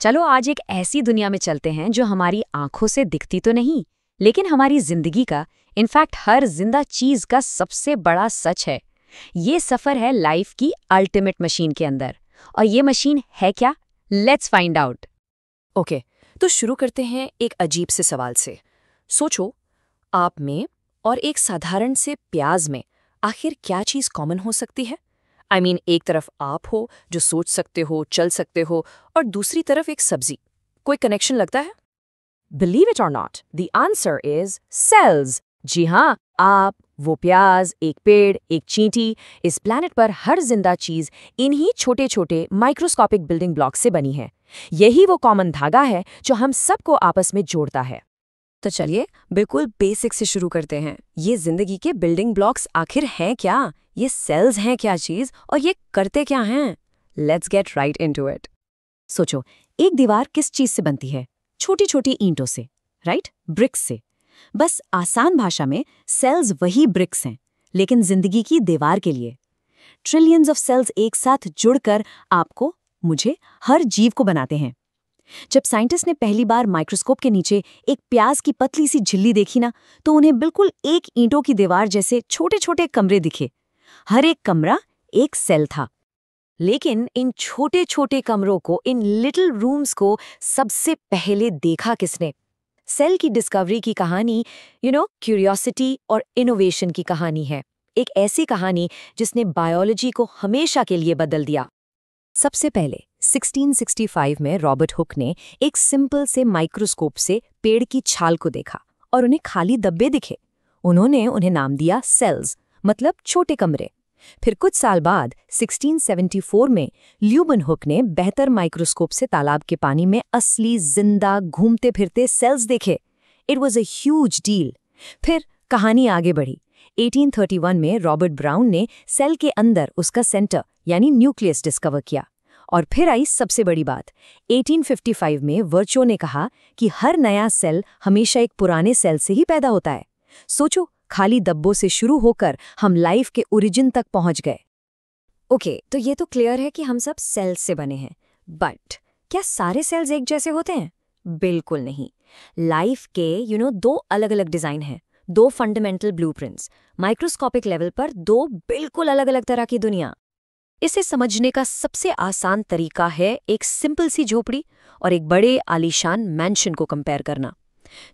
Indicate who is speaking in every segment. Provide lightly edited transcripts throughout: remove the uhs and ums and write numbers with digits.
Speaker 1: चलो आज एक ऐसी दुनिया में चलते हैं जो हमारी आंखों से दिखती तो नहीं, लेकिन हमारी जिंदगी का, इनफैक्ट हर जिंदा चीज का सबसे बड़ा सच है। ये सफर है लाइफ की अल्टीमेट मशीन के अंदर। और ये मशीन है क्या? Let's find out.
Speaker 2: ओके, तो शुरू करते हैं एक अजीब से सवाल से। सोचो, आप में और एक साधारण से प्याज में आखिर क्या चीज़ कॉमन हो सकती है? I mean, एक तरफ आप हो जो सोच सकते हो, चल सकते हो, और दूसरी तरफ एक सब्जी। कोई कनेक्शन लगता है? Believe it or not, the answer is cells। जी हाँ, आप, वो प्याज, एक पेड़, एक चींटी, इस प्लैनेट पर हर जिंदा चीज इन्हीं छोटे छोटे माइक्रोस्कोपिक बिल्डिंग ब्लॉक से बनी है। यही वो कॉमन धागा है जो हम सबको आपस में जोड़ता है।
Speaker 3: तो चलिए बिल्कुल बेसिक से शुरू करते हैं। ये जिंदगी के बिल्डिंग ब्लॉक्स आखिर हैं क्या? ये सेल्स हैं क्या चीज, और ये करते क्या हैं? Let's get right into it.
Speaker 2: सोचो, एक दीवार किस चीज से बनती है? छोटी छोटी ईंटों से, राइट? ब्रिक्स से। बस आसान भाषा में सेल्स वही ब्रिक्स हैं, लेकिन जिंदगी की दीवार के लिए ट्रिलियंस ऑफ सेल्स एक साथ जुड़कर आपको, मुझे, हर जीव को बनाते हैं। जब साइंटिस्ट ने पहली बार माइक्रोस्कोप के नीचे एक प्याज की पतली सी झिल्ली देखी ना, तो उन्हें बिल्कुल एक ईंटों की दीवार जैसे छोटे छोटे कमरे दिखे। हर एक कमरा एक सेल था। लेकिन इन छोटे छोटे कमरों को, इन लिटिल रूम्स को सबसे पहले देखा किसने? सेल की डिस्कवरी की कहानी, क्यूरियोसिटी और इनोवेशन की कहानी है। एक ऐसी कहानी जिसने बायोलॉजी को हमेशा के लिए बदल दिया। सबसे पहले 1665 में रॉबर्ट हुक ने एक सिंपल से माइक्रोस्कोप से पेड़ की छाल को देखा और उन्हें खाली डब्बे दिखे। उन्होंने उन्हें नाम दिया सेल्स, मतलब छोटे कमरे। फिर कुछ साल बाद 1674 में ल्यूबन हुक ने बेहतर माइक्रोस्कोप से तालाब के पानी में असली जिंदा घूमते फिरते सेल्स देखे। It was a huge deal. फिर कहानी आगे बढ़ी। 1831 में रॉबर्ट ब्राउन ने सेल के अंदर उसका सेंटर यानी न्यूक्लियस डिस्कवर किया। और फिर आई सबसे बड़ी बात। 1855 में वर्चो ने कहा कि हर नया सेल हमेशा एक पुराने सेल से ही पैदा होता है। सोचो, खाली डब्बों से शुरू होकर हम लाइफ के ओरिजिन तक पहुंच गए।
Speaker 3: ओके, तो ये तो क्लियर है कि हम सब सेल्स से बने हैं, बट क्या सारे सेल्स एक जैसे होते हैं? बिल्कुल नहीं। लाइफ के दो अलग अलग डिजाइन हैं, दो फंडामेंटल ब्लूप्रिंट्स, माइक्रोस्कोपिक लेवल पर दो बिल्कुल अलग अलग तरह की दुनिया।
Speaker 2: इसे समझने का सबसे आसान तरीका है एक सिंपल सी झोपड़ी और एक बड़े आलीशान मैंशन को कंपेयर करना।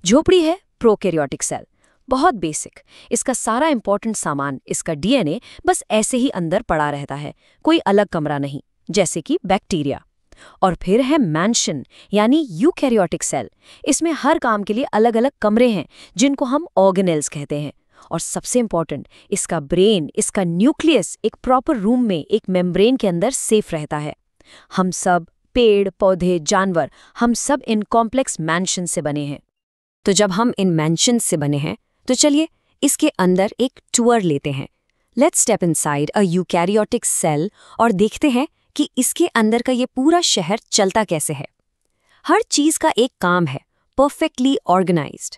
Speaker 2: झोपड़ी है प्रोकैरियोटिक सेल, बहुत बेसिक। इसका सारा इंपॉर्टेंट सामान, इसका डीएनए बस ऐसे ही अंदर पड़ा रहता है, कोई अलग कमरा नहीं, जैसे कि बैक्टीरिया। और फिर है मैंशन यानी यूकैरियोटिक सेल। इसमें हर काम के लिए अलग अलग कमरे हैं जिनको हम ऑर्गेनेल्स कहते हैं। और सबसे इंपॉर्टेंट, इसका ब्रेन, इसका न्यूक्लियस एक प्रॉपर रूम में, एक मेम्ब्रेन के अंदर सेफ रहता है। हम सब, पेड़ पौधे, जानवर, हम सब इन कॉम्प्लेक्स मैंशन से बने हैं।
Speaker 3: तो जब हम इन मैंशन से बने हैं, तो चलिए इसके अंदर एक टूर लेते हैं। Let's step inside a eukaryotic cell और देखते हैं कि इसके अंदर का ये पूरा शहर चलता कैसे है। हर चीज का एक काम है, परफेक्टली ऑर्गेनाइज्ड।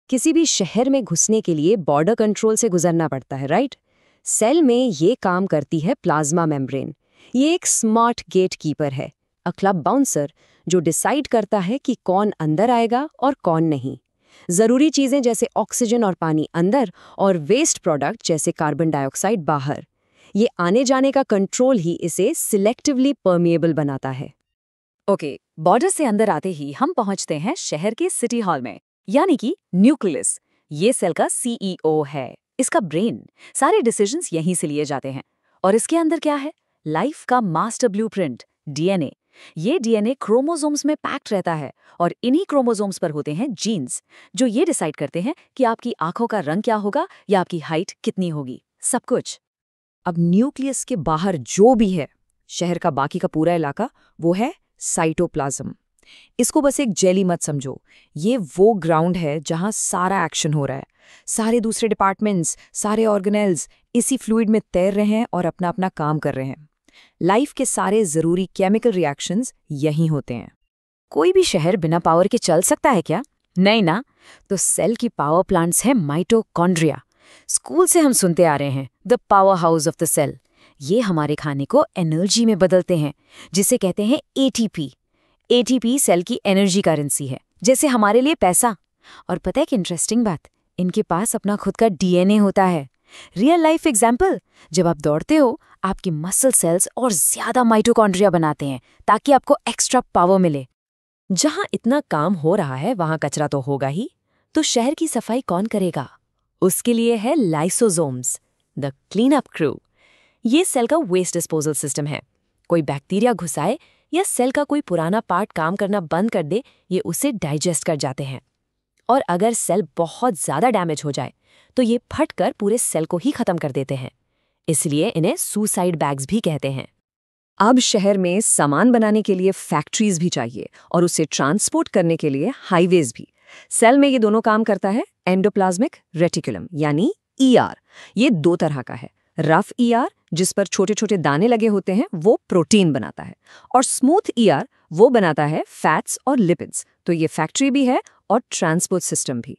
Speaker 3: किसी भी शहर में घुसने के लिए बॉर्डर कंट्रोल से गुजरना पड़ता है, राइट? सेल में ये काम करती है प्लाज्मा मेम्ब्रेन। ये एक स्मार्ट गेट कीपर है, अ क्लब बाउंसर, जो डिसाइड करता है कि कौन अंदर आएगा और कौन नहीं। जरूरी चीजें जैसे ऑक्सीजन और पानी अंदर, और वेस्ट प्रोडक्ट जैसे कार्बन डाइऑक्साइड बाहर। ये आने जाने का कंट्रोल ही इसे सिलेक्टिवली परमिएबल बनाता है।
Speaker 4: ओके, बॉर्डर से अंदर आते ही हम पहुंचते हैं शहर के सिटी हॉल में, यानी कि न्यूक्लियस। ये सेल का सीईओ है, इसका ब्रेन। सारे डिसीजंस यहीं से लिए जाते हैं। और इसके अंदर क्या है? लाइफ का मास्टर ब्लूप्रिंट, डीएनए। ये डीएनए क्रोमोसोम्स में पैक्ड रहता है, और इन्हीं क्रोमोसोम्स पर होते हैं जीन्स, जो ये डिसाइड करते हैं कि आपकी आंखों का रंग क्या होगा या आपकी हाइट कितनी होगी, सब कुछ।
Speaker 3: अब न्यूक्लियस के बाहर जो भी है, शहर का बाकी का पूरा इलाका, वो है साइटोप्लाज्म। इसको बस एक जेली मत समझो। ये वो ग्राउंड है जहां सारा एक्शन हो रहा है। सारे दूसरे डिपार्टमेंट्स, सारे ऑर्गेनेल्स इसी फ्लूइड में तैर रहे हैं और अपना अपना काम कर रहे हैं। लाइफ के सारे जरूरी केमिकल रिएक्शंस यहीं होते हैं।
Speaker 2: कोई भी शहर बिना पावर के चल सकता है क्या? नहीं ना। तो सेल की पावर प्लांट्स है माइटोकॉन्ड्रिया। स्कूल से हम सुनते आ रहे हैं, the powerhouse of the cell. ये हमारे खाने को एनर्जी में बदलते हैं, जिसे कहते हैं एटीपी।
Speaker 1: एटीपी सेल की एनर्जी करेंसी है, जैसे हमारे लिए पैसा। और पता है कि इंटरेस्टिंग बात, इनके पास अपना खुद का डीएनए होता है। रियल लाइफ एग्जाम्पल, जब आप दौड़ते हो आपकी मसल सेल्स और ज्यादा माइटोकॉन्ड्रिया बनाते हैं ताकि आपको एक्स्ट्रा पावर मिले।
Speaker 3: जहां इतना काम हो रहा है वहां कचरा तो होगा ही, तो शहर की सफाई कौन करेगा? उसके लिए है lysosomes, the clean up crew. ये सेल का वेस्ट डिस्पोजल सिस्टम है। कोई बैक्टीरिया घुसाए या सेल का कोई पुराना पार्ट काम करना बंद कर दे, ये उसे डाइजेस्ट कर जाते हैं। और अगर सेल बहुत ज्यादा डैमेज हो जाए तो ये फटकर पूरे सेल को ही खत्म कर देते हैं। इसलिए इन्हें सुसाइड बैग्स भी कहते हैं।
Speaker 2: अब शहर में सामान बनाने के लिए फैक्ट्रीज भी चाहिए और उसे ट्रांसपोर्ट करने के लिए हाईवेज भी। सेल में ये दोनों काम करता है। एंडोप्लाज्मिक रेटिकुलम यानी ईआर, ये दो तरह का है। रफ ईआर जिस पर छोटे छोटे दाने लगे होते हैं वो प्रोटीन बनाता है, और स्मूथ ईआर वो बनाता है फैट्स और लिपिड्स। तो ये फैक्ट्री भी है और ट्रांसपोर्ट सिस्टम भी।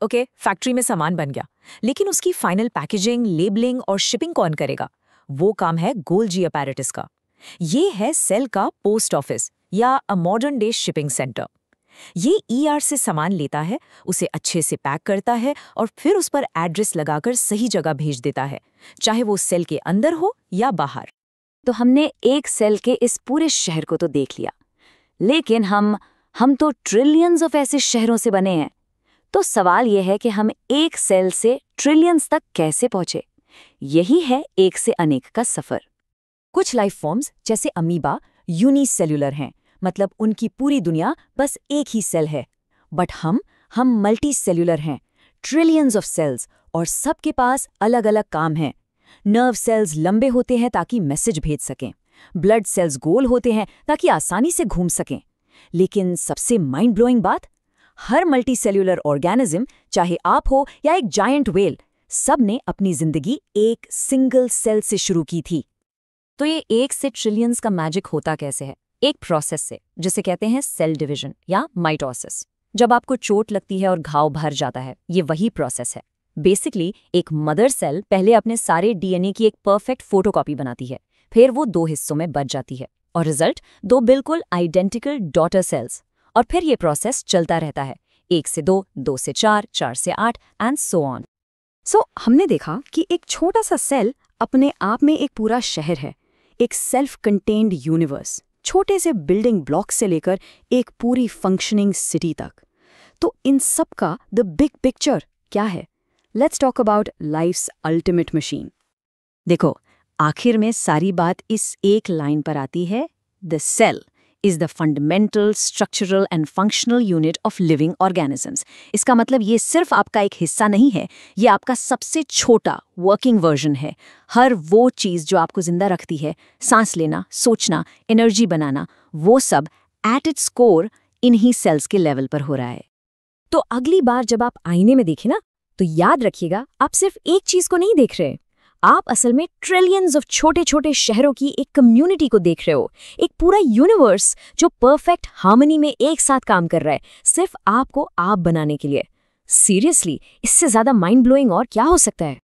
Speaker 4: ओके, फैक्ट्री में सामान बन गया, लेकिन उसकी फाइनल पैकेजिंग, लेबलिंग और शिपिंग कौन करेगा? वो काम है गोल्जी अपैरेटस का। ये है सेल का पोस्ट ऑफिस या a modern day shipping centre. ये ईआर से सामान लेता है, उसे अच्छे से पैक करता है और फिर उस पर एड्रेस लगाकर सही जगह भेज देता है, चाहे वो सेल के अंदर हो या बाहर।
Speaker 1: तो हमने एक सेल के इस पूरे शहर को तो देख लिया, लेकिन हम तो ट्रिलियंस ऑफ ऐसे शहरों से बने हैं। तो सवाल यह है कि हम एक सेल से ट्रिलियंस तक कैसे पहुंचे? यही है एक से अनेक का सफर।
Speaker 4: कुछ लाइफ फॉर्म्स जैसे अमीबा यूनिसेल्युलर हैं, मतलब उनकी पूरी दुनिया बस एक ही सेल है। बट हम मल्टी सेल्युलर हैं, ट्रिलियंस ऑफ सेल्स, और सबके पास अलग अलग काम हैं। नर्व सेल्स लंबे होते हैं ताकि मैसेज भेज सकें, ब्लड सेल्स गोल होते हैं ताकि आसानी से घूम सकें। लेकिन सबसे माइंड ब्लोइंग बात, हर मल्टी सेल्युलर ऑर्गेनिज्म, चाहे आप हो या एक जायंट व्हेल, सब ने अपनी जिंदगी एक सिंगल सेल से शुरू की थी।
Speaker 1: तो ये एक से ट्रिलियंस का मैजिक होता कैसे है? एक प्रोसेस से, जिसे कहते हैं सेल डिवीजन या माइटोसिस। जब आपको चोट लगती है और घाव भर जाता है, ये वही प्रोसेस है। बेसिकली एक मदर सेल पहले अपने सारे डीएनए की एक परफेक्ट फोटोकॉपी बनाती है, फिर वो दो हिस्सों में बट जाती है और रिजल्ट दो बिल्कुल आइडेंटिकल डॉटर सेल्स। और फिर ये प्रोसेस चलता रहता है, 1 से 2, 2 से 4, 4 से 8 एंड सो ऑन।
Speaker 2: सो हमने देखा कि एक छोटा सा सेल अपने आप में एक पूरा शहर है, एक सेल्फ कंटेन्ड यूनिवर्स, छोटे से बिल्डिंग ब्लॉक से लेकर एक पूरी फंक्शनिंग सिटी तक। तो इन सब का द बिग पिक्चर क्या है? Let's talk about life's ultimate machine. देखो, आखिर में सारी बात इस एक लाइन पर आती है, the cell is the fundamental, structural and functional unit of living organisms. इसका मतलब ये सिर्फ आपका एक हिस्सा नहीं है, ये आपका सबसे छोटा वर्किंग वर्जन है। हर वो चीज़ जो आपको जिंदा रखती है, सांस लेना, सोचना, एनर्जी बनाना, वो सब एट इट्स कोर इन्हीं सेल्स के लेवल पर हो रहा है।
Speaker 3: तो अगली बार जब आप आईने में देखें ना, तो याद रखिएगा आप सिर्फ एक चीज को नहीं देख रहे, आप असल में ट्रिलियंस ऑफ छोटे छोटे शहरों की एक कम्युनिटी को देख रहे हो, एक पूरा यूनिवर्स जो परफेक्ट हार्मनी में एक साथ काम कर रहा है, सिर्फ आपको आप बनाने के लिए। सीरियसली, इससे ज्यादा माइंड ब्लोइंग और क्या हो सकता है?